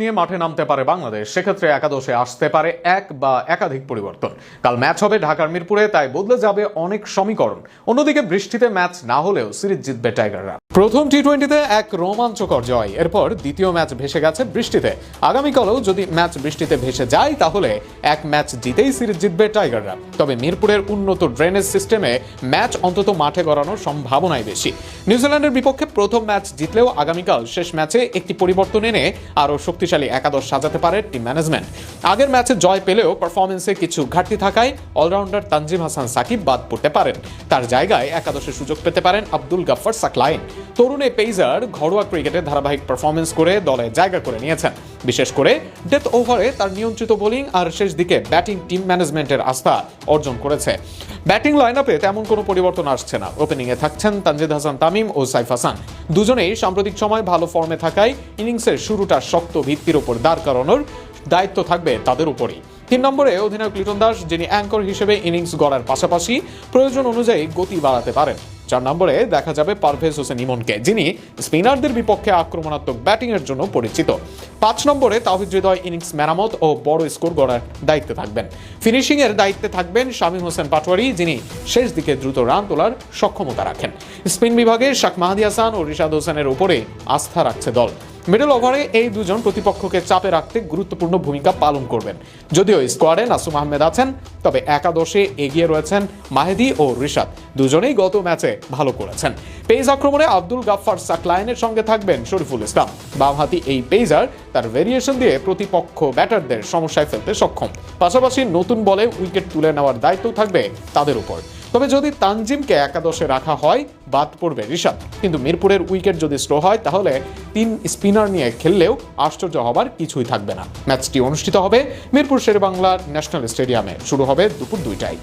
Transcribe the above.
নিয়ে মাঠে নামতে পারে বাংলাদেশ, সেক্ষেত্রে একাদশে আসতে পারে এক বা একাধিক পরিবর্তন। কাল ম্যাচ হবে ঢাকার মিরপুরে, তাই বদলে যাবে অনেক সমীকরণ। অন্যদিকে বৃষ্টিতে ম্যাচ না হলেও সিরিজ জিতবে টাইগাররা। প্রথম টি-20তে এক রোমাঞ্চকর জয়, এরপর দ্বিতীয় ম্যাচ ভেসে গেছে বৃষ্টিতে। আগামীকালও যদি ম্যাচ বৃষ্টিতে ভেসে যায় তাহলে এক ম্যাচ জিতেই সিরিজ জিতবে টাইগাররা। তবে মিরপুরের উন্নত ড্রেনেজ সিস্টেমে ম্যাচ অন্তত মাঠে গড়ানোর সম্ভাবনাই বেশি। নিউজিল্যান্ডের বিপক্ষে প্রথম ম্যাচ জিতলেও আগামীকাল শেষ ম্যাচে একটি পরিবর্তন এনে আরও শক্তিশালী একাদশ সাজাতে পারে টিম ম্যানেজমেন্ট। আগের ম্যাচে জয় পেলেও পারফরমেন্সে কিছু ঘাটতি থাকায় অলরাউন্ডার তানজিম হাসান সাকিব বাদ পড়তে পারেন। তার জায়গায় একাদশে সুযোগ পেতে পারেন আব্দুল গাফফার সাকলাইন। তরুণ এই পেসার ঘরোয়া ক্রিকেটে ধারাবাহিক পারফরমেন্স করে দলে জায়গা করে নিয়েছেন। বিশেষ করে ডেথ ওভারে তার নিয়ন্ত্রিত বোলিং আর শেষ দিকে ব্যাটিং টিম ম্যানেজমেন্টের আস্থা অর্জন করেছে। ব্যাটিং লাইন আপে তেমন কোনো পরিবর্তন আসছে না। ওপেনিংয়ে থাকছেন তানজিদ হাসান তামিম ও সাইফ হাসান। দুজনেই সাম্প্রতিক সময় ভালো ফর্মে থাকায় ইনিংসের শুরুটা শক্ত ভিত্তির উপর দাঁড় করানোর দায়িত্ব থাকবে তাদের উপরই। 3 নম্বরে অধিনায়ক লিটন দাস, যিনি অ্যাঙ্কর হিসেবে ইনিংস গড়ার পাশাপাশি প্রয়োজন অনুযায়ী গতি বাড়াতে পারেন। 4 নম্বরে দেখা যাবে পারভেজ হোসেন ইমনকে, যিনি স্পিনারদের বিপক্ষে আক্রমণাত্মক ব্যাটিংয়ের জন্য পরিচিত। 5 নম্বরে তাওহিদ হৃদয় ইনিংস মেরামত ও বড় স্কোর গড়ার দায়িত্বে থাকবেন। ফিনিশিংয়ের দায়িত্বে থাকবেন শামীম হোসেন পাটোয়ারি, যিনি শেষ দিকে দ্রুত রান তোলার সক্ষমতা রাখেন। স্পিন বিভাগে শাক মাহাদি হাসান ও রিশাদ হোসেনের উপরে আস্থা রাখছে দল। মিডল ওভারে এই দুজন প্রতিপক্ষকে চাপে রাখতে গুরুত্বপূর্ণ ভূমিকা পালন করবেন। যদিও স্কোয়াডে নাসুম আহমেদ আছেন, তবে একাদশে এগিয়ে রয়েছেন মাহেদি ও রিশাদ। দুজনেই গত ম্যাচে ভালো করেছেন। পেস আক্রমণে আব্দুল গাফফার সাকলাইনের সঙ্গে থাকবেন শরীফুল ইসলাম। বামহাতি এই পেসার তার ভেরিয়েশন দিয়ে প্রতিপক্ষ ব্যাটারদের সমস্যায় ফেলতে সক্ষম। পাশাপাশি নতুন বলে উইকেট তুলে নেওয়ার দায়িত্ব থাকবে তাদের উপর। তবে যদি তানজিমকে একাদশে রাখা হয়, বাদ পড়বে রিশাদ। কিন্তু মিরপুরের উইকেট যদি স্লো হয় তাহলে 3 স্পিনার নিয়ে খেললেও আশ্চর্য হবার কিছুই থাকবে না। ম্যাচটি অনুষ্ঠিত হবে মিরপুর শেরেবাংলা ন্যাশনাল স্টেডিয়ামে। শুরু হবে দুপুর 2টায়।